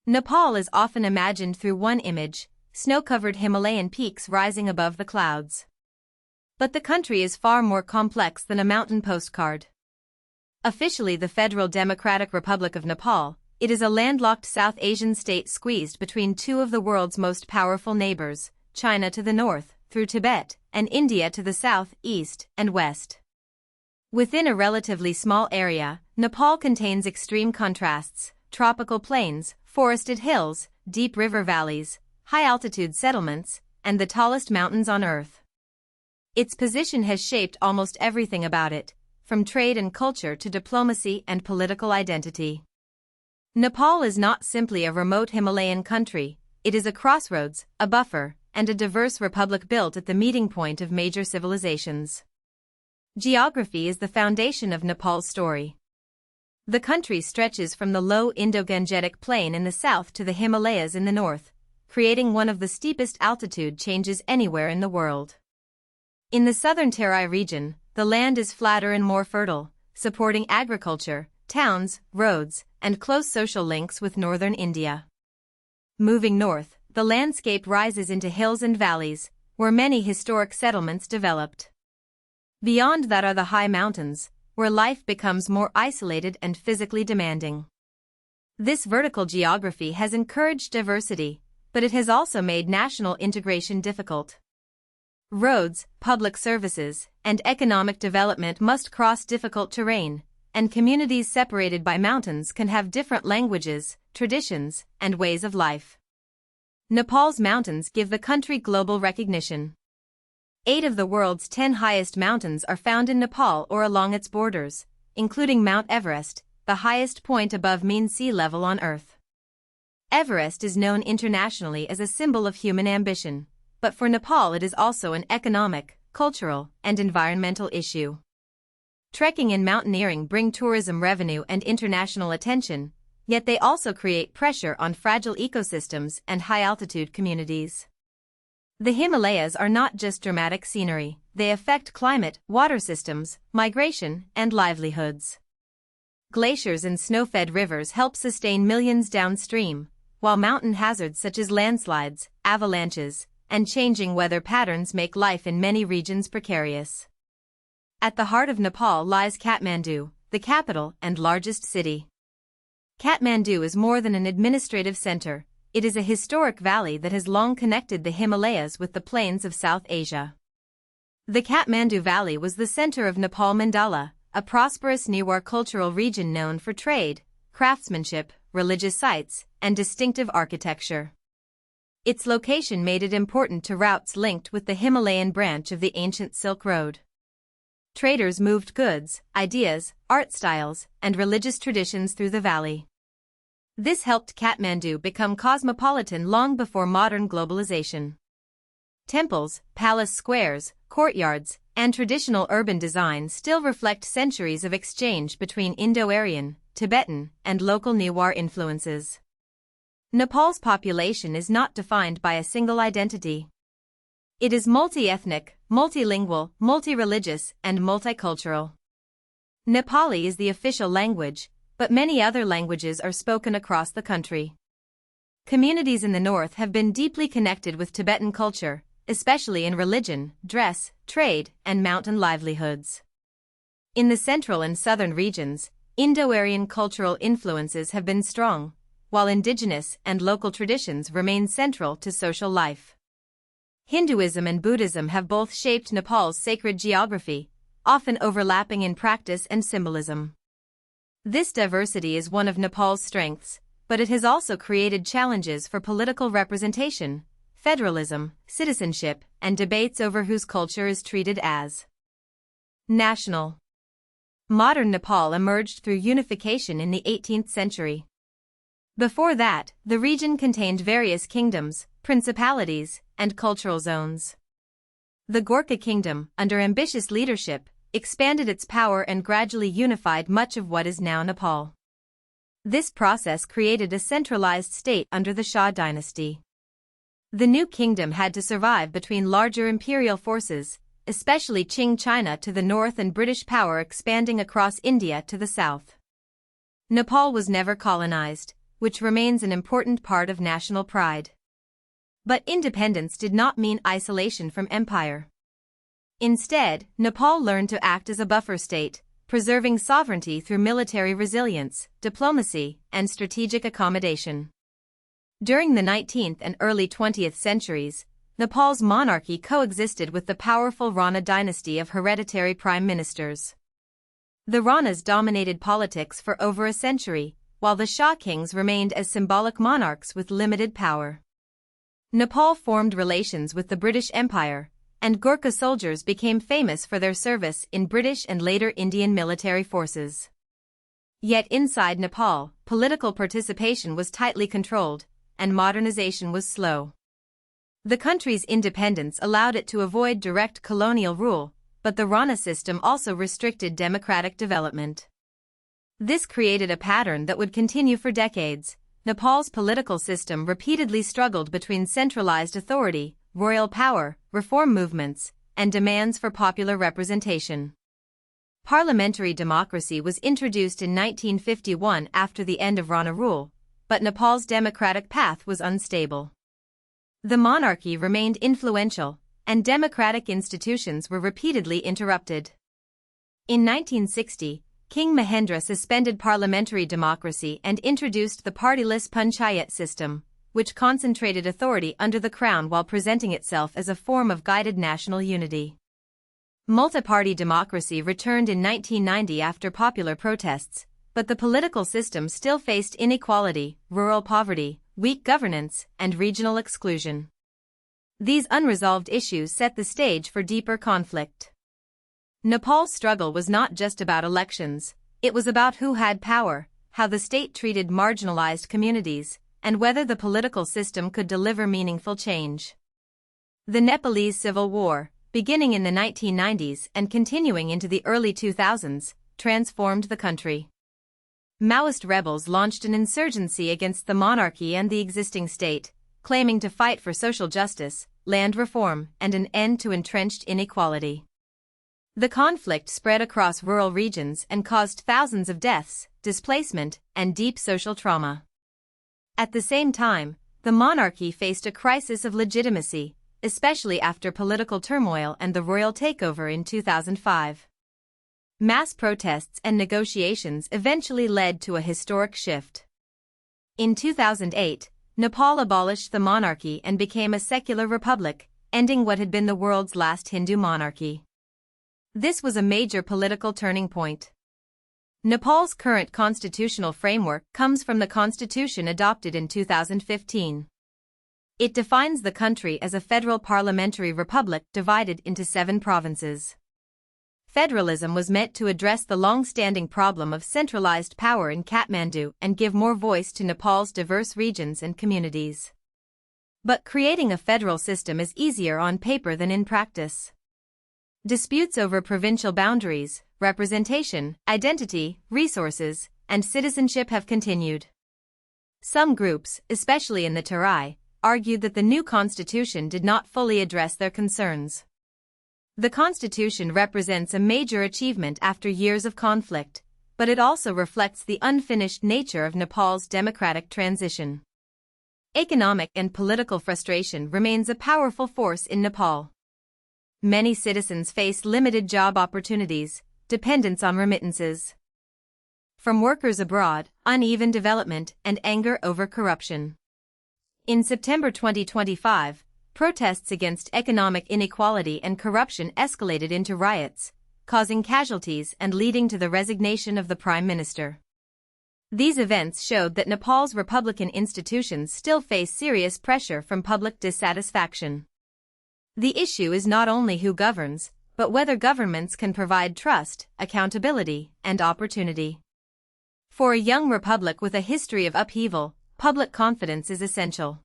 Nepal is often imagined through one image, snow-covered Himalayan peaks rising above the clouds. But the country is far more complex than a mountain postcard. Officially the Federal Democratic Republic of Nepal, it is a landlocked South Asian state squeezed between two of the world's most powerful neighbors, China to the north, through Tibet, and India to the south, east, and west. Within a relatively small area, Nepal contains extreme contrasts: tropical plains, forested hills, deep river valleys, high-altitude settlements, and the tallest mountains on Earth. Its position has shaped almost everything about it, from trade and culture to diplomacy and political identity. Nepal is not simply a remote Himalayan country, it is a crossroads, a buffer, and a diverse republic built at the meeting point of major civilizations. Geography is the foundation of Nepal's story. The country stretches from the low Indo-Gangetic Plain in the south to the Himalayas in the north, creating one of the steepest altitude changes anywhere in the world. In the southern Terai region, the land is flatter and more fertile, supporting agriculture, towns, roads, and close social links with northern India. Moving north, the landscape rises into hills and valleys, where many historic settlements developed. Beyond that are the high mountains, where life becomes more isolated and physically demanding. This vertical geography has encouraged diversity, but it has also made national integration difficult. Roads, public services, and economic development must cross difficult terrain, and communities separated by mountains can have different languages, traditions, and ways of life. Nepal's mountains give the country global recognition. 8 of the world's 10 highest mountains are found in Nepal or along its borders, including Mount Everest, the highest point above mean sea level on Earth. Everest is known internationally as a symbol of human ambition, but for Nepal it is also an economic, cultural, and environmental issue. Trekking and mountaineering bring tourism revenue and international attention, yet they also create pressure on fragile ecosystems and high-altitude communities. The Himalayas are not just dramatic scenery, they affect climate, water systems, migration, and livelihoods. Glaciers and snow-fed rivers help sustain millions downstream, while mountain hazards such as landslides, avalanches, and changing weather patterns make life in many regions precarious. At the heart of Nepal lies Kathmandu, the capital and largest city. Kathmandu is more than an administrative center, it is a historic valley that has long connected the Himalayas with the plains of South Asia. The Kathmandu Valley was the center of Nepal Mandala, a prosperous Newar cultural region known for trade, craftsmanship, religious sites, and distinctive architecture. Its location made it important to routes linked with the Himalayan branch of the ancient Silk Road. Traders moved goods, ideas, art styles, and religious traditions through the valley. This helped Kathmandu become cosmopolitan long before modern globalization. Temples, palace squares, courtyards, and traditional urban design still reflect centuries of exchange between Indo-Aryan, Tibetan, and local Newar influences. Nepal's population is not defined by a single identity. It is multi-ethnic, multilingual, multi-religious, and multicultural. Nepali is the official language, but many other languages are spoken across the country. Communities in the north have been deeply connected with Tibetan culture, especially in religion, dress, trade, and mountain livelihoods. In the central and southern regions, Indo-Aryan cultural influences have been strong, while indigenous and local traditions remain central to social life. Hinduism and Buddhism have both shaped Nepal's sacred geography, often overlapping in practice and symbolism. This diversity is one of Nepal's strengths, but it has also created challenges for political representation, federalism, citizenship, and debates over whose culture is treated as national. Modern Nepal emerged through unification in the 18th century. Before that, the region contained various kingdoms, principalities, and cultural zones. The Gorkha kingdom, under ambitious leadership, expanded its power and gradually unified much of what is now Nepal. This process created a centralized state under the Shah dynasty. The new kingdom had to survive between larger imperial forces, especially Qing China to the north and British power expanding across India to the south. Nepal was never colonized, which remains an important part of national pride. But independence did not mean isolation from empire. Instead, Nepal learned to act as a buffer state, preserving sovereignty through military resilience, diplomacy, and strategic accommodation. During the 19th and early 20th centuries, Nepal's monarchy coexisted with the powerful Rana dynasty of hereditary prime ministers. The Ranas dominated politics for over a century, while the Shah kings remained as symbolic monarchs with limited power. Nepal formed relations with the British Empire, and Gurkha soldiers became famous for their service in British and later Indian military forces. Yet inside Nepal, political participation was tightly controlled, and modernization was slow. The country's independence allowed it to avoid direct colonial rule, but the Rana system also restricted democratic development. This created a pattern that would continue for decades. Nepal's political system repeatedly struggled between centralized authority, royal power, reform movements, and demands for popular representation. Parliamentary democracy was introduced in 1951 after the end of Rana rule, but Nepal's democratic path was unstable. The monarchy remained influential, and democratic institutions were repeatedly interrupted. In 1960, King Mahendra suspended parliamentary democracy and introduced the partyless panchayat system, which concentrated authority under the crown while presenting itself as a form of guided national unity. Multi-party democracy returned in 1990 after popular protests, but the political system still faced inequality, rural poverty, weak governance, and regional exclusion. These unresolved issues set the stage for deeper conflict. Nepal's struggle was not just about elections, it was about who had power, how the state treated marginalized communities, and whether the political system could deliver meaningful change. The Nepalese Civil War, beginning in the 1990s and continuing into the early 2000s, transformed the country. Maoist rebels launched an insurgency against the monarchy and the existing state, claiming to fight for social justice, land reform, and an end to entrenched inequality. The conflict spread across rural regions and caused thousands of deaths, displacement, and deep social trauma. At the same time, the monarchy faced a crisis of legitimacy, especially after political turmoil and the royal takeover in 2005. Mass protests and negotiations eventually led to a historic shift. In 2008, Nepal abolished the monarchy and became a secular republic, ending what had been the world's last Hindu monarchy. This was a major political turning point. Nepal's current constitutional framework comes from the constitution adopted in 2015. It defines the country as a federal parliamentary republic divided into 7 provinces. Federalism was meant to address the long-standing problem of centralized power in Kathmandu and give more voice to Nepal's diverse regions and communities. But creating a federal system is easier on paper than in practice. Disputes over provincial boundaries, representation, identity, resources, and citizenship have continued. Some groups, especially in the Terai, argued that the new constitution did not fully address their concerns. The constitution represents a major achievement after years of conflict, but it also reflects the unfinished nature of Nepal's democratic transition. Economic and political frustration remains a powerful force in Nepal. Many citizens face limited job opportunities, dependence on remittances from workers abroad, uneven development, and anger over corruption. In September 2025, protests against economic inequality and corruption escalated into riots, causing casualties and leading to the resignation of the Prime Minister. These events showed that Nepal's republican institutions still face serious pressure from public dissatisfaction. The issue is not only who governs, but whether governments can provide trust, accountability, and opportunity. For a young republic with a history of upheaval, public confidence is essential.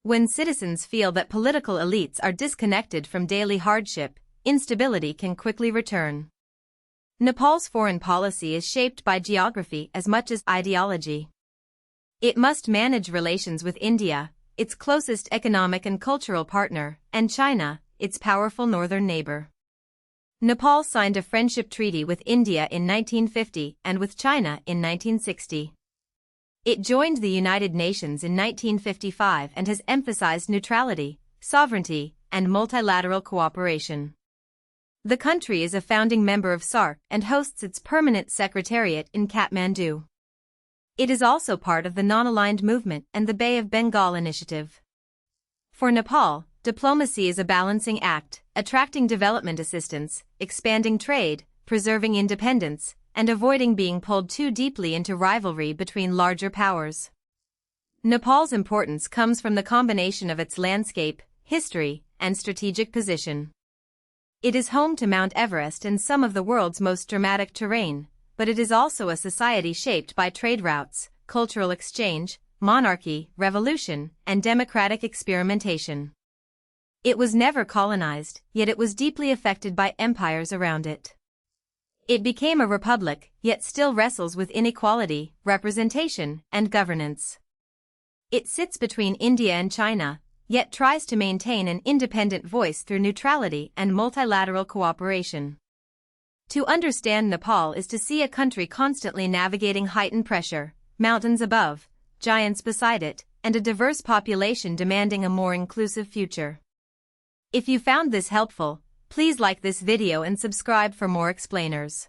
When citizens feel that political elites are disconnected from daily hardship, instability can quickly return. Nepal's foreign policy is shaped by geography as much as ideology. It must manage relations with India, its closest economic and cultural partner, and China, its powerful northern neighbor. Nepal signed a friendship treaty with India in 1950 and with China in 1960. It joined the United Nations in 1955 and has emphasized neutrality, sovereignty, and multilateral cooperation. The country is a founding member of SAARC and hosts its permanent secretariat in Kathmandu. It is also part of the Non-Aligned Movement and the Bay of Bengal Initiative. For Nepal, diplomacy is a balancing act, attracting development assistance, expanding trade, preserving independence, and avoiding being pulled too deeply into rivalry between larger powers. Nepal's importance comes from the combination of its landscape, history, and strategic position. It is home to Mount Everest and some of the world's most dramatic terrain, but it is also a society shaped by trade routes, cultural exchange, monarchy, revolution, and democratic experimentation. It was never colonized, yet it was deeply affected by empires around it. It became a republic, yet still wrestles with inequality, representation, and governance. It sits between India and China, yet tries to maintain an independent voice through neutrality and multilateral cooperation. To understand Nepal is to see a country constantly navigating heightened pressure, mountains above, giants beside it, and a diverse population demanding a more inclusive future. If you found this helpful, please like this video and subscribe for more explainers.